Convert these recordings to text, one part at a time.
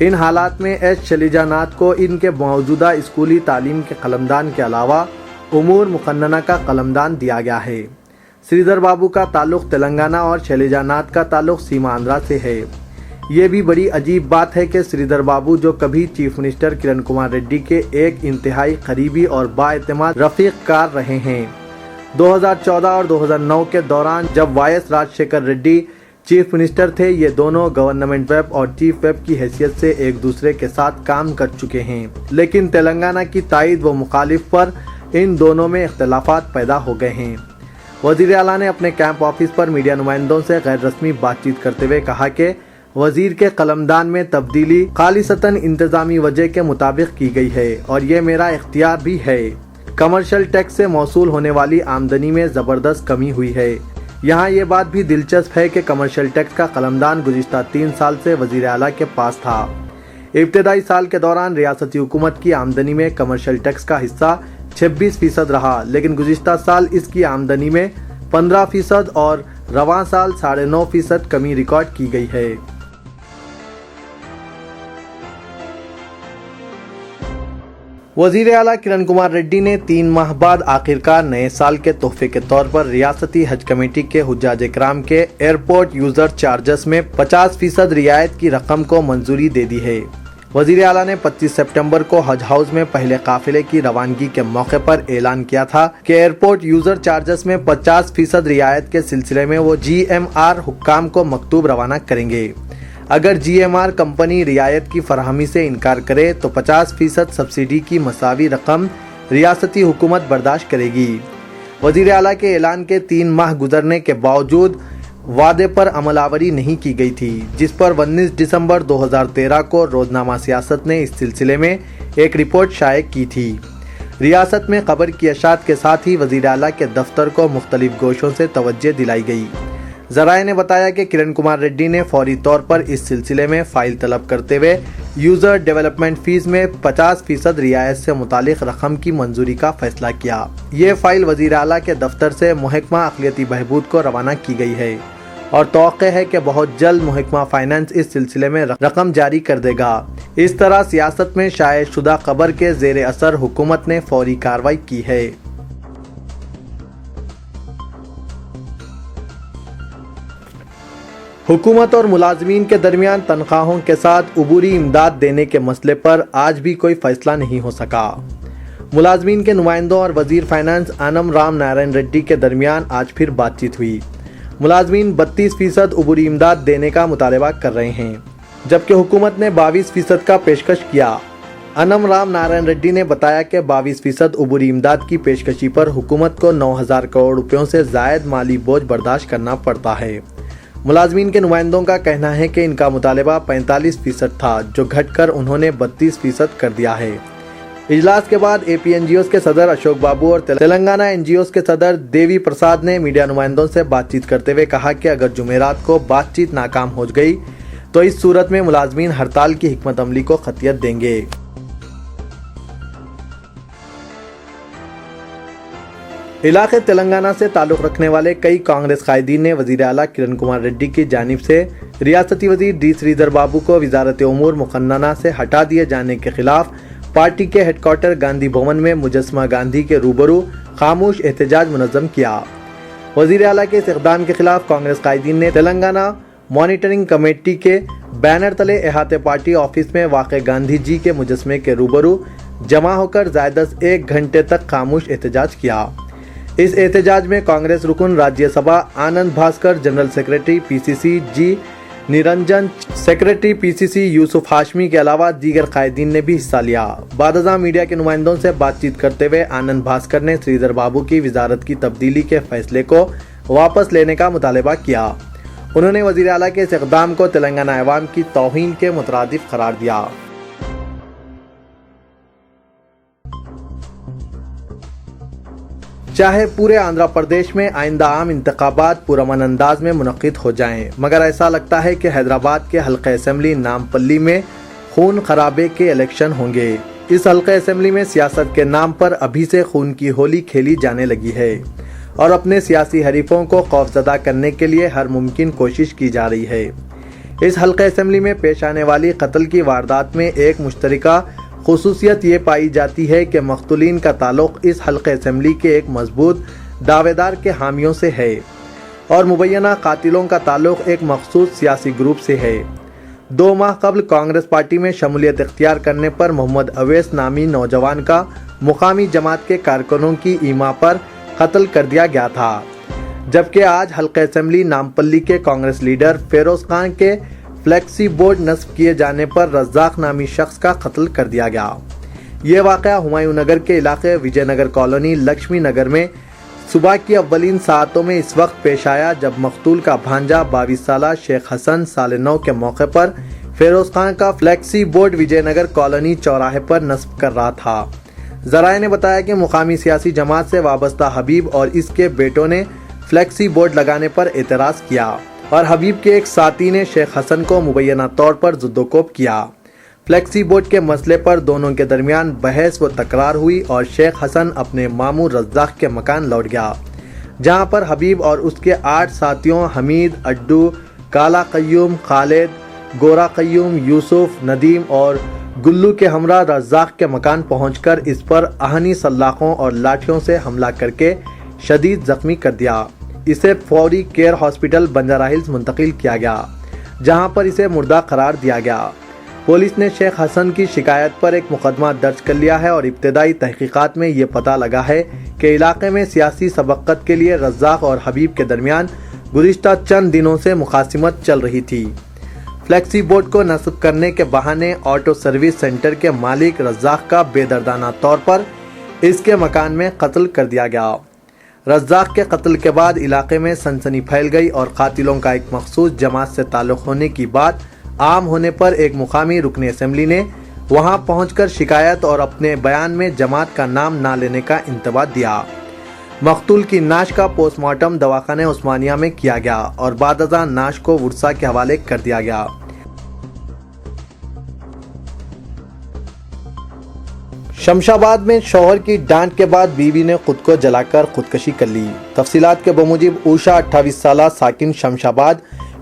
ان حالات میں ایس شیلجا ناتھ کو ان کے موجودہ اسکولی تعلیم کے قلمدان کے علاوہ امور مقننہ کا قلمدان دیا گیا ہے۔ سری دھر بابو کا تعلق تلنگانہ اور شیلجا ناتھ کا تعلق سیما آندھرا سے ہے۔ یہ بھی بڑی عجیب بات ہے کہ سری دھر بابو جو کبھی چیف منسٹر کرن کمار ریڈی کے ایک انتہائی قریبی اور بااعتماد رفیق کار رہے ہیں، 2014 اور 2009 کے دوران جب وائی ایس راج شیکھر ریڈی چیف منسٹر تھے، یہ دونوں گورنمنٹ ویب اور چیف ویب کی حیثیت سے ایک دوسرے کے ساتھ کام کر چکے ہیں، لیکن تلنگانہ کی تائید و مخالف پر ان دونوں میں اختلافات پیدا ہو گئے ہیں۔ وزیر اعلیٰ نے اپنے کیمپ آفس پر میڈیا نمائندوں سے غیر رسمی بات چیت کرتے ہوئے کہا کہ وزیر کے قلمدان میں تبدیلی خالصتاً انتظامی وجہ کے مطابق کی گئی ہے اور یہ میرا اختیار بھی ہے۔ کمرشل ٹیکس سے موصول ہونے والی آمدنی میں زبردست کمی ہوئی ہے۔ یہاں یہ بات بھی دلچسپ ہے کہ کمرشل ٹیکس کا قلمدان گزشتہ 3 سال سے وزیر اعلیٰ کے پاس تھا۔ ابتدائی سال کے دوران ریاستی حکومت کی آمدنی میں کمرشل ٹیکس کا حصہ 26% رہا، لیکن گزشتہ سال اس کی آمدنی میں 15% اور رواں سال 9.5% کمی ریکارڈ کی گئی ہے۔ وزیر اعلیٰ کرن کمار ریڈی نے 3 ماہ بعد آخرکار نئے سال کے تحفے کے طور پر ریاستی حج کمیٹی کے حجاج کرام کے ایئرپورٹ یوزر چارجز میں 50% رعایت کی رقم کو منظوری دے دی ہے۔ وزیر اعلیٰ نے 25 سپٹمبر کو حج ہاؤس میں پہلے قافلے کی روانگی کے موقع پر اعلان کیا تھا کہ ایئرپورٹ یوزر چارجز میں 50% رعایت کے سلسلے میں وہ GMR حکام کو مکتوب روانہ کریں گے۔ اگر GMR کمپنی رعایت کی فراہمی سے انکار کرے تو 50% سبسڈی کی مساوی رقم ریاستی حکومت برداشت کرے گی۔ وزیر اعلیٰ کے اعلان کے 3 ماہ گزرنے کے باوجود وعدے پر عمل آوری نہیں کی گئی تھی، جس پر 19 دسمبر 2013 کو روزنامہ سیاست نے اس سلسلے میں ایک رپورٹ شائع کی تھی۔ ریاست میں خبر کی اشاعت کے ساتھ ہی وزیر اعلیٰ کے دفتر کو مختلف گوشوں سے توجہ دلائی گئی۔ ذرائع نے بتایا کہ کرن کمار ریڈی نے فوری طور پر اس سلسلے میں فائل طلب کرتے ہوئے یوزر ڈیولپمنٹ فیس میں 50% رعایت سے متعلق رقم کی منظوری کا فیصلہ کیا۔ یہ فائل وزیر اعلیٰ کے دفتر سے محکمہ اقلیتی بہبود کو روانہ کی گئی ہے اور توقع ہے کہ بہت جلد محکمہ فائنانس اس سلسلے میں رقم جاری کر دے گا۔ اس طرح سیاست میں شائع شدہ خبر کے زیر اثر حکومت نے فوری کارروائی کی ہے۔ حکومت اور ملازمین کے درمیان تنخواہوں کے ساتھ عبوری امداد دینے کے مسئلے پر آج بھی کوئی فیصلہ نہیں ہو سکا۔ ملازمین کے نمائندوں اور وزیر فائنانس آنم رام نارائن ریڈی کے درمیان آج پھر بات چیت ہوئی۔ ملازمین 32% عبوری امداد دینے کا مطالبہ کر رہے ہیں، جبکہ حکومت نے 22% کا پیشکش کیا۔ آنم رام نارائن ریڈی نے بتایا کہ 22% عبوری امداد کی پیشکشی پر حکومت کو 9,000 کروڑ روپیوں سے زائد مالی بوجھ برداشت کرنا پڑتا ہے۔ ملازمین کے نمائندوں کا کہنا ہے کہ ان کا مطالبہ 45% تھا، جو گھٹ کر انہوں نے 32% کر دیا ہے۔ اجلاس کے بعد APNGOs کے صدر اشوک بابو اور تلنگانہ NGOs کے صدر دیوی پرساد نے میڈیا نمائندوں سے بات چیت کرتے ہوئے کہا کہ اگر جمعرات کو بات چیت ناکام ہو گئی تو اس صورت میں ملازمین ہڑتال کی حکمت عملی کو قطعیت دیں گے۔ علاقے تلنگانہ سے تعلق رکھنے والے کئی کانگریس قائدین نے وزیر اعلیٰ کرن کمار ریڈی کی جانب سے ریاستی وزیر ڈی سری دھر بابو کو وزارت امور مقننہ سے ہٹا دیے جانے کے خلاف پارٹی کے ہیڈ کوارٹر گاندھی بھون میں مجسمہ گاندھی کے روبرو خاموش احتجاج منظم کیا۔ وزیر اعلیٰ کے اس اقدام کے خلاف کانگریس قائدین نے تلنگانہ مانیٹرنگ کمیٹی کے بینر تلے احاطے پارٹی آفس میں واقع گاندھی جی کے مجسمے کے روبرو جمع ہو کر زائد از 1 گھنٹے تک خاموش احتجاج کیا۔ اس احتجاج میں کانگریس رکن راجیہ سبھا آنند بھاسکر، جنرل سیکرٹری PCC جی نرنجن، سیکرٹری PCC یوسف ہاشمی کے علاوہ دیگر قائدین نے بھی حصہ لیا۔ بعد ازاں میڈیا کے نمائندوں سے بات چیت کرتے ہوئے آنند بھاسکر نے سری دھر بابو کی وزارت کی تبدیلی کے فیصلے کو واپس لینے کا مطالبہ کیا۔ انہوں نے وزیر اعلیٰ کے اس اقدام کو تلنگانہ عوام کی توہین کے مترادف قرار دیا۔ چاہے پورے آندھرا پردیش میں آئندہ عام انتخابات پرامن انداز میں منعقد ہو جائیں، مگر ایسا لگتا ہے کہ حیدرآباد کے حلقہ اسمبلی نامپلی میں خون خرابے کے الیکشن ہوں گے۔ اس حلقہ اسمبلی میں سیاست کے نام پر ابھی سے خون کی ہولی کھیلی جانے لگی ہے اور اپنے سیاسی حریفوں کو خوفزدہ کرنے کے لیے ہر ممکن کوشش کی جا رہی ہے۔ اس حلقہ اسمبلی میں پیش آنے والی قتل کی واردات میں ایک مشترکہ خصوصیت یہ پائی جاتی ہے کہ مقتولین کا تعلق اس حلقہ اسمبلی کے ایک مضبوط دعوے دار کے حامیوں سے ہے اور مبینہ قاتلوں کا تعلق ایک مخصوص سیاسی گروپ سے ہے۔ 2 ماہ قبل کانگریس پارٹی میں شمولیت اختیار کرنے پر محمد اویس نامی نوجوان کا مقامی جماعت کے کارکنوں کی ایما پر قتل کر دیا گیا تھا، جبکہ آج حلقہ اسمبلی نامپلی کے کانگریس لیڈر فیروز خان کے فلیکسی بورڈ نصب کیے جانے پر رزاق نامی شخص کا قتل کر دیا گیا۔ یہ واقعہ ہمایوں نگر کے علاقے وجے نگر کالونی لکشمی نگر میں صبح کی اولین ساعتوں میں اس وقت پیش آیا جب مقتول کا بھانجا 22 سالہ شیخ حسن سال نو کے موقع پر فیروز خان کا فلیکسی بورڈ وجے نگر کالونی چوراہے پر نصب کر رہا تھا۔ ذرائع نے بتایا کہ مقامی سیاسی جماعت سے وابستہ حبیب اور اس کے بیٹوں نے فلیکسی بورڈ لگانے پر اعتراض کیا اور حبیب کے ایک ساتھی نے شیخ حسن کو مبینہ طور پر ضد و کوب کیا۔ فلیکسی بورڈ کے مسئلے پر دونوں کے درمیان بحث و تکرار ہوئی اور شیخ حسن اپنے ماموں رزاق کے مکان لوٹ گیا، جہاں پر حبیب اور اس کے 8 ساتھیوں حمید، اڈو، کالا قیوم، خالد، گورا قیوم، یوسف، ندیم اور گلو کے ہمراہ رزاق کے مکان پہنچ کر اس پر آہنی سلاخوں اور لاٹھیوں سے حملہ کر کے شدید زخمی کر دیا۔ اسے فوری کیئر ہاسپٹل بنجارہ ہلز منتقل کیا گیا، جہاں پر اسے مردہ قرار دیا گیا۔ پولیس نے شیخ حسن کی شکایت پر ایک مقدمہ درج کر لیا ہے اور ابتدائی تحقیقات میں یہ پتہ لگا ہے کہ علاقے میں سیاسی سبقت کے لیے رزاق اور حبیب کے درمیان گزشتہ چند دنوں سے مخاصمت چل رہی تھی۔ فلیکسی بورڈ کو نصب کرنے کے بہانے آٹو سروس سینٹر کے مالک رزاق کا بے دردانہ طور پر اس کے مکان میں قتل کر دیا گیا۔ رزاق کے قتل کے بعد علاقے میں سنسنی پھیل گئی اور قاتلوں کا ایک مخصوص جماعت سے تعلق ہونے کی بات عام ہونے پر ایک مقامی رکن اسمبلی نے وہاں پہنچ کر شکایت اور اپنے بیان میں جماعت کا نام نہ لینے کا انتباہ دیا۔ مقتول کی نعش کا پوسٹ مارٹم دواخانہ عثمانیہ میں کیا گیا اور بعد ازاں نعش کو ورثاء کے حوالے کر دیا گیا۔ شمشاباد میں شوہر کی ڈانٹ کے بعد بیوی نے خود کو جلا کر خودکشی کر لی۔ تفصیلات کے بموجب اوشا 28 سالہ ساکن شمشاباد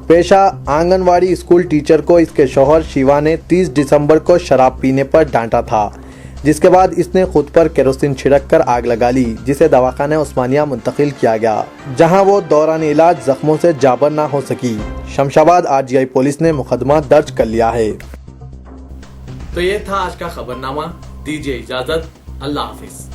پیشہ آنگن واڑی اسکول ٹیچر کو اس کے شوہر شیوا نے 30 دسمبر کو شراب پینے پر ڈانٹا تھا، جس کے بعد اس نے خود پر کیروسین چھڑک کر آگ لگا لی، جسے دواخانہ عثمانیہ منتقل کیا گیا، جہاں وہ دوران علاج زخموں سے جابر نہ ہو سکی۔ شمشاباد RGI پولیس نے مقدمہ درج کر لیا ہے۔ تو یہ تھا آج کا خبرنامہ، دیجیے اجازت، اللہ حافظ۔